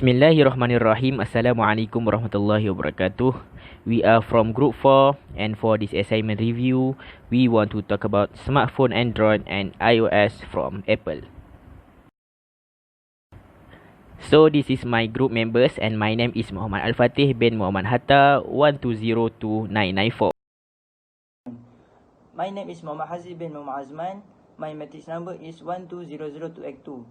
Bismillahirrahmanirrahim. Assalamualaikum warahmatullahi wabarakatuh. We are from Group 4 and for this assignment review, we want to talk about smartphone Android and iOS from Apple. So this is my group members and my name is Muhammad Al-Fatih bin Muhammad Hatta 1202994. My name is Muhammad Haziq bin Muhammad Azman. My matrix number is 12002 Act 2.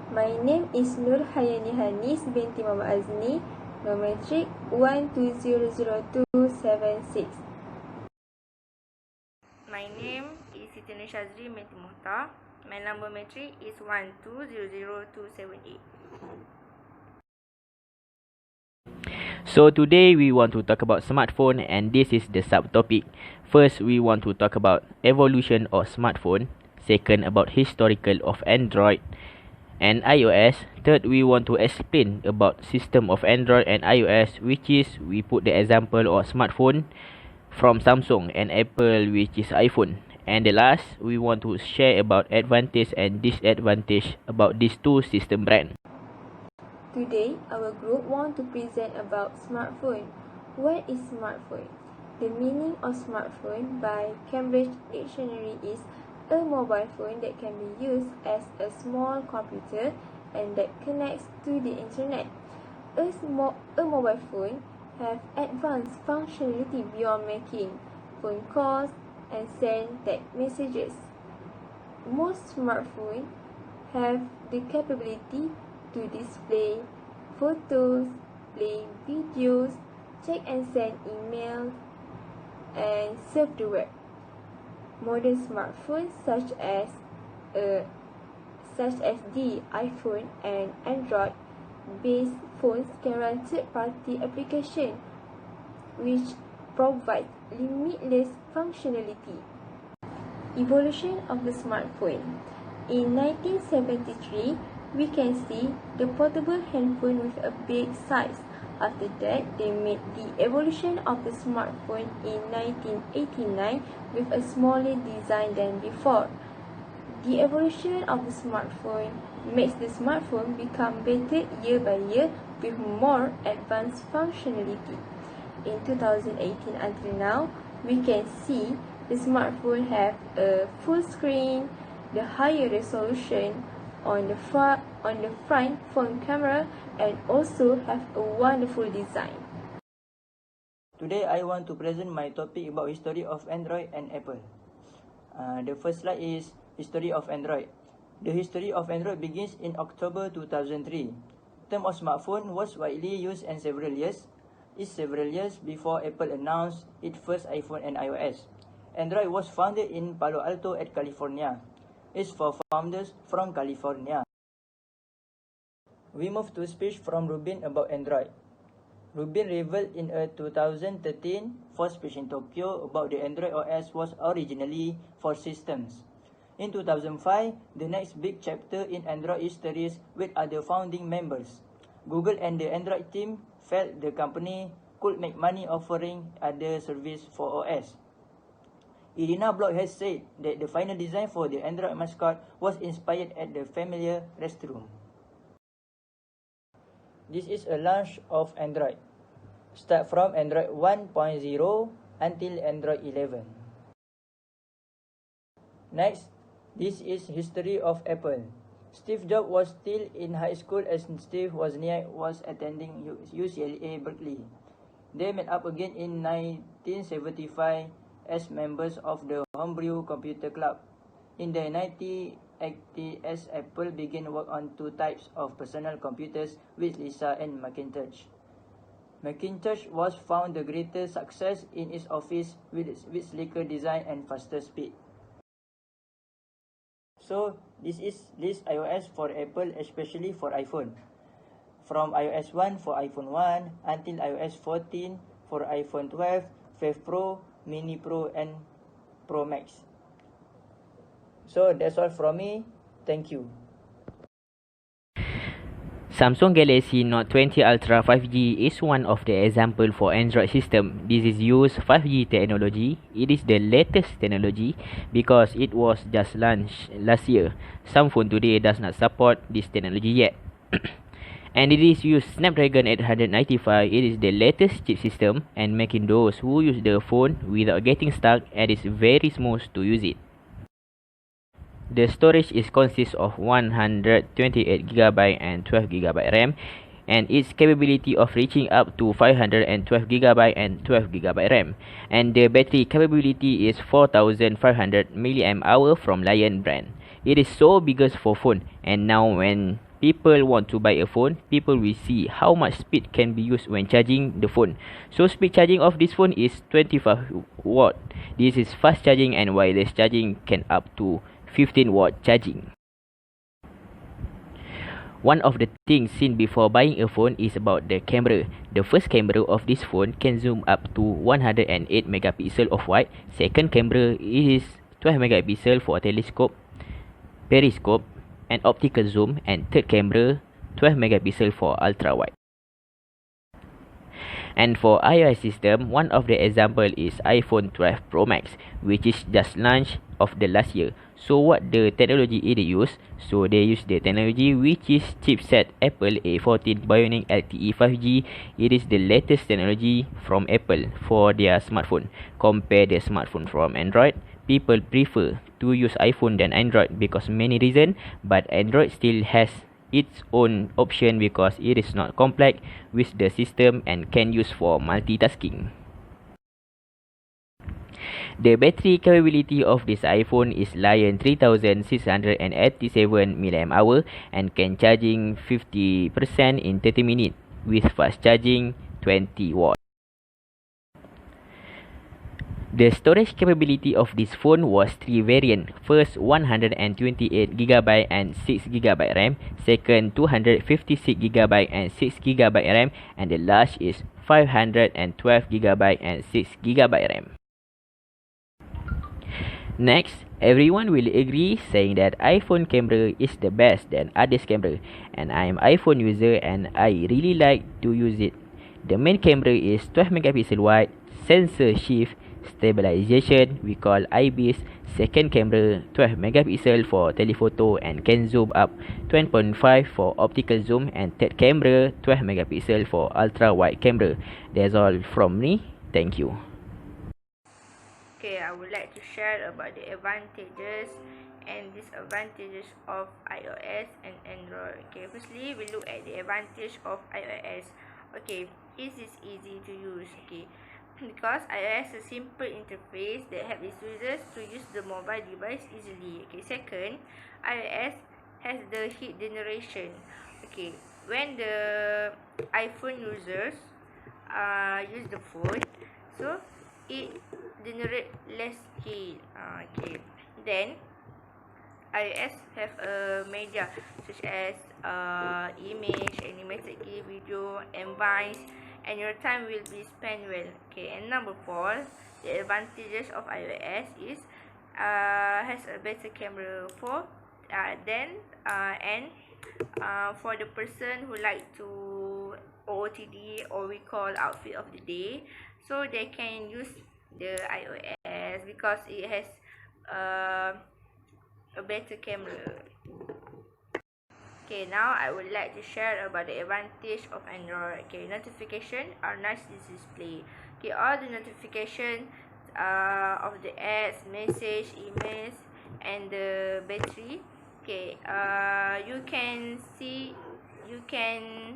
My name is Nur Hayani Hanis binti Muhammad Azni, matric 1200276. My name is Siti Nur Shazri binti Muhtar. My number matric is 1200278. So today we want to talk about smartphone and this is the subtopic. First, we want to talk about evolution of smartphone. Second, about historical of Android and iOS. Third, we want to explain about system of Android and iOS, which is we put the example of smartphone from Samsung and Apple, which is iPhone. And the last, we want to share about advantage and disadvantage about these two system brands. Today, our group want to present about smartphone. What is smartphone? The meaning of smartphone by Cambridge Dictionary is a mobile phone that can be used as a small computer and that connects to the internet. A mobile phone have advanced functionality beyond making phone calls and send text messages. Most smartphones have the capability to display photos, play videos, check and send emails, and surf the web. Modern smartphones such as the iPhone and Android-based phones can run third-party applications, which provide limitless functionality. Evolution of the smartphone. In 1973, we can see the portable handphone with a big size. After that, they made the evolution of the smartphone in 1989 with a smaller design than before. The evolution of the smartphone makes the smartphone become better year by year with more advanced functionality. In 2018 until now, we can see the smartphone have a full screen, the higher resolution on the front phone camera, and also have a wonderful design. Today I want to present my topic about history of Android and Apple. The first slide is history of Android. The history of Android begins in October 2003. Term of smartphone was widely used in several years. It's several years before Apple announced its first iPhone and iOS. Android was founded in Palo Alto at California. It's for founders from California. We move to speech from Rubin about Android. Rubin revealed in a 2013 first speech in Tokyo about the Android OS was originally for systems. In 2005, the next big chapter in Android history with other founding members. Google and the Android team felt the company could make money offering other service for OS. Irina Block has said that the final design for the Android mascot was inspired at the familiar restroom. This is a launch of Android. Start from Android 1.0 until Android 11. Next, this is history of Apple. Steve Jobs was still in high school as Steve Wozniak was attending UCLA Berkeley. They met up again in 1975 as members of the Homebrew Computer Club. In the 1980s, Apple began work on two types of personal computers with Lisa and Macintosh. Macintosh was found the greatest success in its office with sleeker design and faster speed. So this is iOS for Apple, especially for iPhone. From iOS 1 for iPhone 1 until iOS 14 for iPhone 12, 12 Pro, Mini Pro, and Pro Max. So that's all from me. Thank you. Samsung Galaxy Note 20 Ultra 5G is one of the example for Android system. This is use 5G technology. It is the latest technology because it was just launched last year. Some phone today does not support this technology yet. And it is used Snapdragon 895. It is the latest chip system and making those who use the phone without getting stuck, and is very smooth to use it. The storage is consists of 128GB and 12GB RAM, and its capability of reaching up to 512GB and 12GB RAM, and the battery capability is 4500 mAh from Lion brand. It is so biggest for phone, and now when people want to buy a phone, people will see how much speed can be used when charging the phone. So speed charging of this phone is 25 watt. This is fast charging, and wireless charging can up to 15-watt charging. One of the things seen before buying a phone is about the camera. The first camera of this phone can zoom up to 108 megapixel of wide. Second camera is 12 megapixel for telescope, periscope, and optical zoom. And third camera 12 megapixel for ultra wide. And for iOS system, one of the example is iPhone 12 Pro Max, which is just launched of the last year. So what the technology it use? So they use the technology which is chipset Apple A14 Bionic LTE 5G. It is the latest technology from Apple for their smartphone. Compare the smartphone from Android, people prefer to use iPhone than Android because many reason, but Android still has its own option because it is not complex with the system and can use for multitasking. The battery capability of this iPhone is Lion 3687 mAh and can charging 50% in 30 minutes with fast charging 20 watt. The storage capability of this phone was 3 variants. First, 128GB and 6GB RAM. Second, 256GB and 6GB RAM. And the last is 512GB and 6GB RAM. Next, everyone will agree saying that iPhone camera is the best than others camera. And I am iPhone user and I really like to use it. The main camera is 12 megapixel wide, sensor shift, stabilization we call IBIS. Second camera 12 megapixel for telephoto and can zoom up 20.5 for optical zoom. And third camera 12 megapixel for ultra wide camera. That's all from me. Thank you. Okay, I would like to share about the advantages and disadvantages of iOS and Android. Okay, firstly, we look at the advantage of iOS. Okay, this is easy to use. Okay, because iOS has a simple interface that helps its users to use the mobile device easily. Okay, second, iOS has the heat generation. Okay, when the iPhone users use the phone, so it generate less heat. Okay, then iOS have a media such as image, animated GIF, video, and vines, and your time will be spent well. Okay, and number 4, the advantages of iOS is has a better camera for for the person who like to OOTD, or we call outfit of the day, so they can use the iOS because it has a better camera. Okay, now I would like to share about the advantage of Android. Okay, notification are nice display. Okay, all the notification of the ads, message, emails, and the battery. Okay, you can see, you can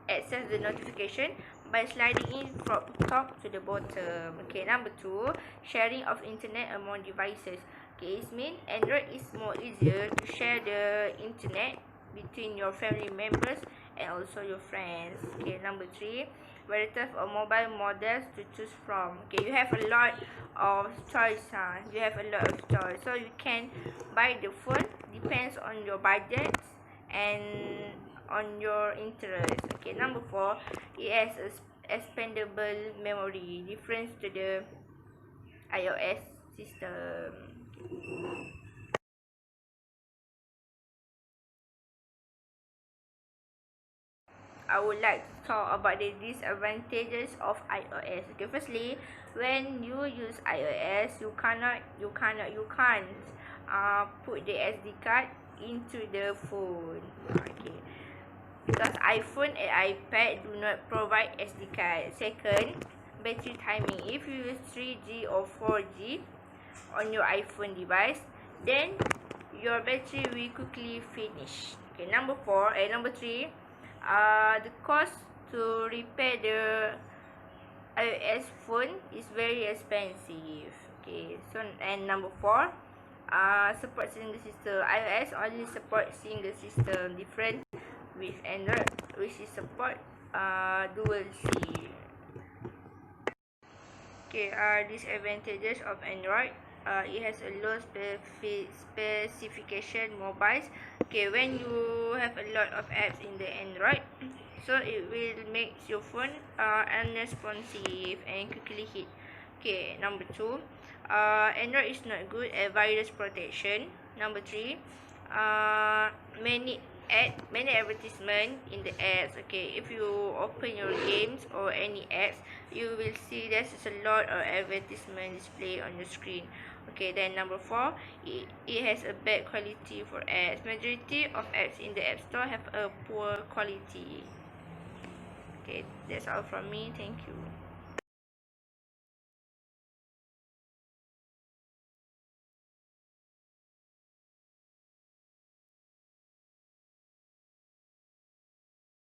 access the notification by sliding in from top to the bottom. Okay, number 2, sharing of internet among devices. Okay, it means Android is more easier to share the internet between your family members and also your friends. Okay, number 3, variety of mobile models to choose from. Okay, you have a lot of choice. You have a lot of choice, so you can buy the phone depends on your budget and on your interest. Okay, number 4, it has a expandable memory, difference to the iOS system. I would like to talk about the disadvantages of iOS. Okay, firstly, when you use iOS, you can't put the SD card into the phone. Okay, because iPhone and iPad do not provide SD card. Second, battery timing. If you use 3G or 4G on your iPhone device, then your battery will quickly finish. Okay, number 3, the cost to repair the iOS phone is very expensive. Okay, so and number 4, support single system. iOS only support single system, different with Android, which is support dual SIM. Okay, disadvantages of Android. It has a low specification mobiles. Okay, when you have a lot of apps in the Android, so it will make your phone unresponsive and quickly hit. Okay, number 2, Android is not good at virus protection. Number 3, many advertisement in the apps. Okay, if you open your games or any apps, you will see there's a lot of advertisement display on your screen. Okay, then number 4, it has a bad quality for ads. Majority of apps in the app store have a poor quality. Okay, that's all from me. Thank you.